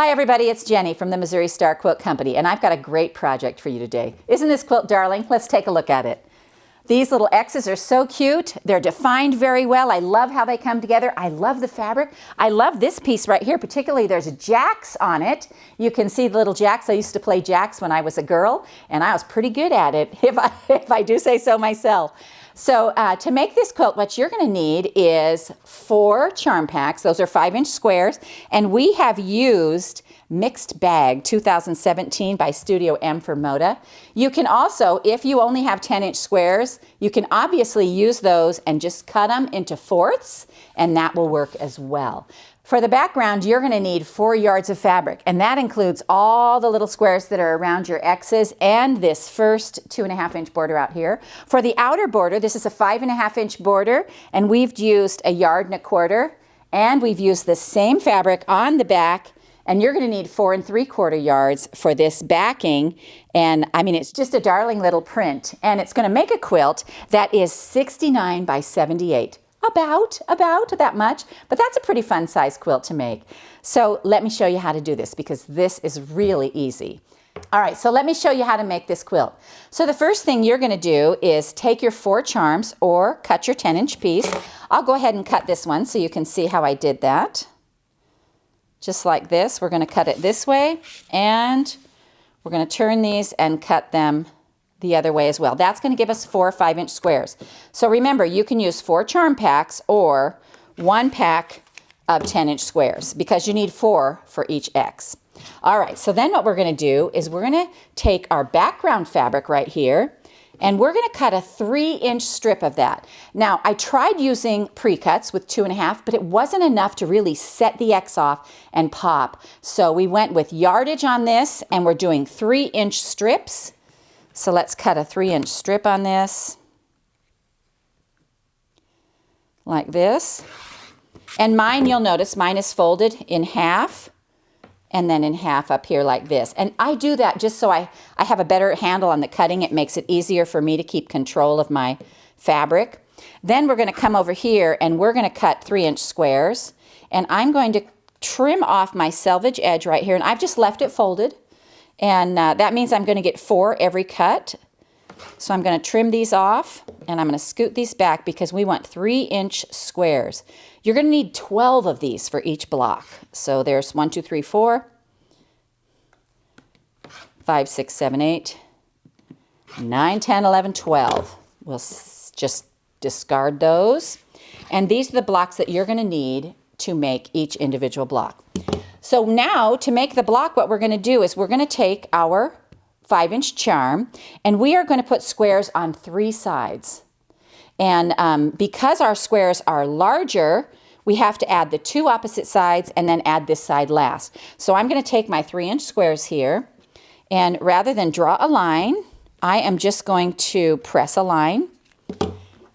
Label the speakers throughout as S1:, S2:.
S1: Hi everybody, it's Jenny from the Missouri Star Quilt Company, and I've got a great project for you today. Isn't this quilt darling? Let's take a look at it. These little X's are so cute. They're defined very well. I love how they come together. I love the fabric. I love this piece right here, particularly there's jacks on it. You can see the little jacks. I used to play jacks when I was a girl, and I was pretty good at it, if I do say so myself. So to make this quilt, what you're going to need is 4 charm packs. Those are 5-inch squares, and we have used Mixed Bag 2017 by Studio M for Moda. You can also, if you only have 10-inch squares, you can obviously use those and just cut them into fourths, and that will work as well. For the background, you're going to need 4 yards of fabric, and that includes all the little squares that are around your X's and this first 2.5-inch border out here. For the outer border, this is a 5.5-inch border, and we've used 1.25 yards, and we've used the same fabric on the back, and you're going to need 4.75 yards for this backing. And I mean, it's just a darling little print, and it's going to make a quilt that is 69 by 78. About that much, but that's a pretty fun size quilt to make. So let me show you how to do this, because this is really easy. All right, so let me show you how to make this quilt. So the first thing you're going to do is take your 4 charms or cut your 10-inch piece. I'll go ahead and cut this one so you can see how I did that. Just like this. We're going to cut it this way, and we're going to turn these and cut them the other way as well. That's going to give us 4 5-inch squares. So remember, you can use 4 charm packs or 1 pack of 10-inch squares, because you need 4 for each X. All right, so then what we're going to do is we're going to take our background fabric right here, and we're going to cut a 3-inch strip of that. Now, I tried using pre-cuts with 2.5, but it wasn't enough to really set the X off and pop. So we went with yardage on this, and we're doing 3-inch strips. So let's cut a 3-inch strip on this, like this. And mine, you'll notice, mine is folded in half, and then in half up here like this. And I do that just so I have a better handle on the cutting. It makes it easier for me to keep control of my fabric. Then we're going to come over here, and we're going to cut 3-inch squares. And I'm going to trim off my selvage edge right here, and I've just left it folded. And that means I'm going to get 4 every cut. So I'm going to trim these off, and I'm going to scoot these back because we want 3-inch squares. You're going to need 12 of these for each block. So there's 1, 2, 3, 4, 5, 6, 7, 8, 9, 10, 11, 12. We'll just discard those. And these are the blocks that you're going to need to make each individual block. So now, to make the block, what we're going to do is we're going to take our 5-inch charm, and we are going to put squares on 3 sides. And because our squares are larger, we have to add the 2 opposite sides and then add this side last. So I'm going to take my 3-inch squares here, and rather than draw a line, I am just going to press a line.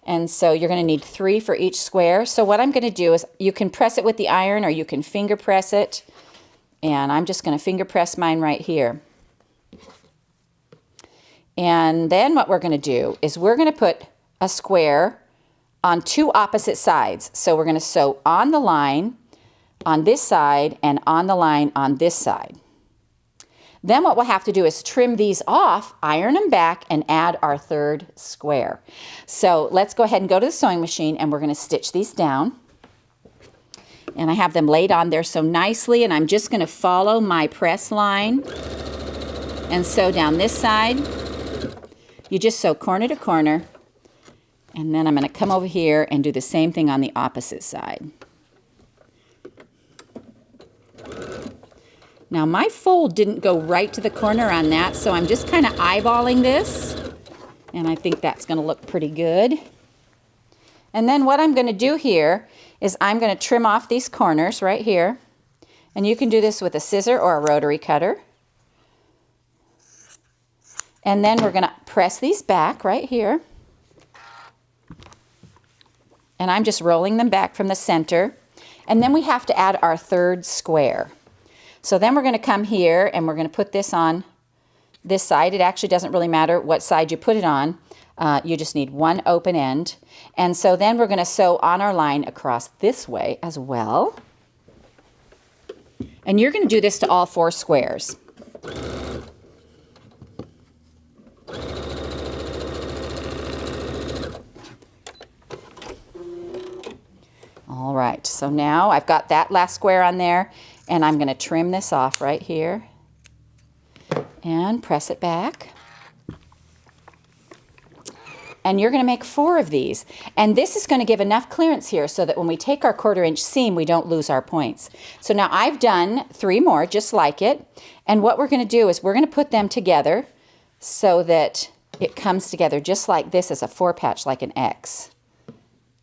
S1: And so you're going to need 3 for each square. So what I'm going to do is, you can press it with the iron or you can finger press it. And I'm just going to finger press mine right here. And then what we're going to do is we're going to put a square on 2 opposite sides. So we're going to sew on the line on this side and on the line on this side. Then what we'll have to do is trim these off, iron them back, and add our 3rd square. So let's go ahead and go to the sewing machine, and we're going to stitch these down. And I have them laid on there so nicely, and I'm just going to follow my press line and sew down this side. You just sew corner to corner, and then I'm going to come over here and do the same thing on the opposite side. Now my fold didn't go right to the corner on that, so I'm just kind of eyeballing this, and I think that's going to look pretty good. And then what I'm going to do here is I'm going to trim off these corners right here, and you can do this with a scissor or a rotary cutter. And then we're going to press these back right here, and I'm just rolling them back from the center. And then we have to add our 3rd square. So then we're going to come here, and we're going to put this on this side. It actually doesn't really matter what side you put it on. You just need 1 open end. And so then we're going to sew on our line across this way as well. And you're going to do this to all 4 squares. All right, so now I've got that last square on there, and I'm going to trim this off right here and press it back. And you're going to make 4 of these. And this is going to give enough clearance here so that when we take our 1/4 inch seam, we don't lose our points. So now I've done 3 more just like it. And what we're going to do is we're going to put them together so that it comes together just like this as a 4 patch, like an X.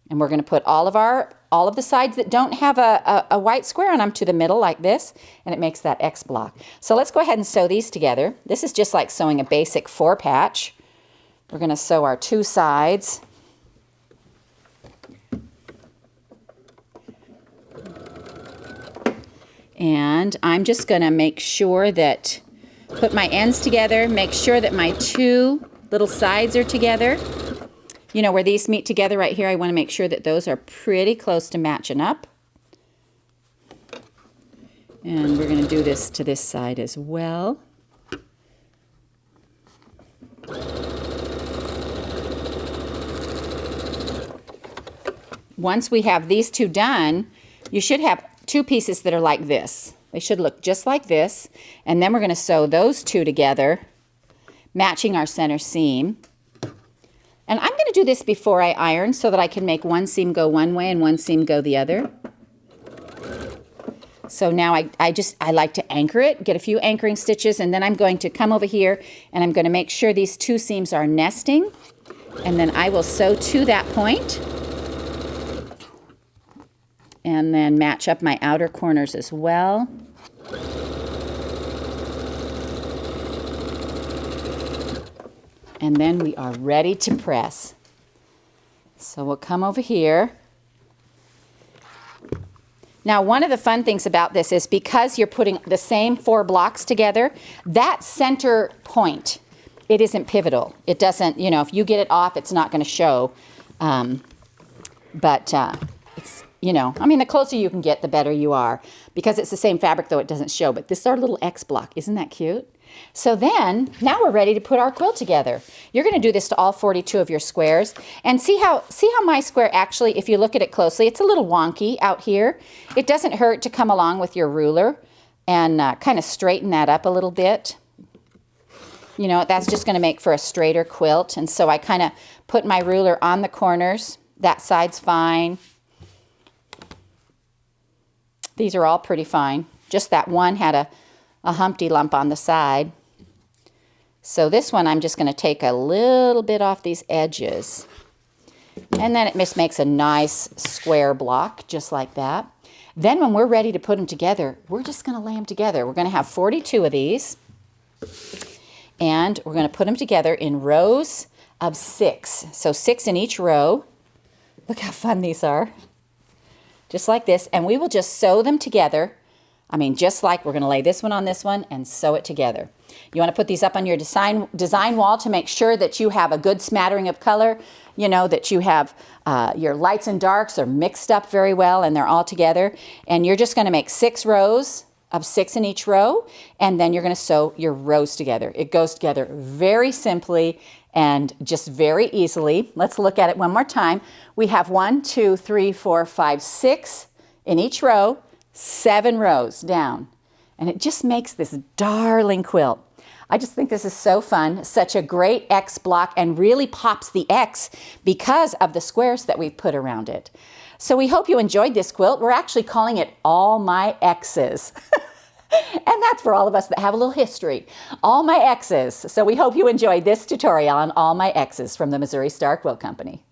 S1: And we're going to put all of the sides that don't have a white square on them to the middle like this, and it makes that X block. So let's go ahead and sew these together. This is just like sewing a basic 4 patch. We're going to sew our 2 sides. And I'm just going to make sure that, put my ends together, make sure that my 2 little sides are together. You know, where these meet together right here, I want to make sure that those are pretty close to matching up. And we're going to do this to this side as well. Once we have these 2 done, you should have 2 pieces that are like this. They should look just like this. And then we're going to sew those 2 together, matching our center seam. And I'm going to do this before I iron so that I can make one seam go one way and one seam go the other. So now I like to anchor it, get a few anchoring stitches, and then I'm going to come over here and I'm going to make sure these 2 seams are nesting. And then I will sew to that point. And then match up my outer corners as well. And then we are ready to press. So we'll come over here. Now, one of the fun things about this is because you're putting the same 4 blocks together, that center point, it isn't pivotal. It doesn't, you know, if you get it off, it's not going to show. It's, you know, I mean, the closer you can get, the better you are. Because it's the same fabric, though, it doesn't show. But this is our little X block. Isn't that cute? So then, now we're ready to put our quilt together. You're going to do this to all 42 of your squares. And see how my square actually, if you look at it closely, it's a little wonky out here. It doesn't hurt to come along with your ruler and kind of straighten that up a little bit. You know, that's just going to make for a straighter quilt. And so I kind of put my ruler on the corners. That side's fine. These are all pretty fine. Just that one had a Humpty lump on the side. So this one I'm just going to take a little bit off these edges. And then it just makes a nice square block, just like that. Then when we're ready to put them together, we're just going to lay them together. We're going to have 42 of these. And we're going to put them together in rows of 6. So 6 in each row. Look how fun these are. Just like this. And we will just sew them together. I mean, just like we're going to lay this one on this one and sew it together. You want to put these up on your design wall to make sure that you have a good smattering of color. You know, that you have your lights and darks are mixed up very well and they're all together. And you're just going to make 6 rows of 6 in each row. And then you're going to sew your rows together. It goes together very simply and just very easily. Let's look at it one more time. We have 1, 2, 3, 4, 5, 6 in each row. 7 rows down. And it just makes this darling quilt. I just think this is so fun. Such a great X block and really pops the X because of the squares that we've put around it. So we hope you enjoyed this quilt. We're actually calling it All My X's. And that's for all of us that have a little history. All My X's. So we hope you enjoyed this tutorial on All My X's from the Missouri Star Quilt Company.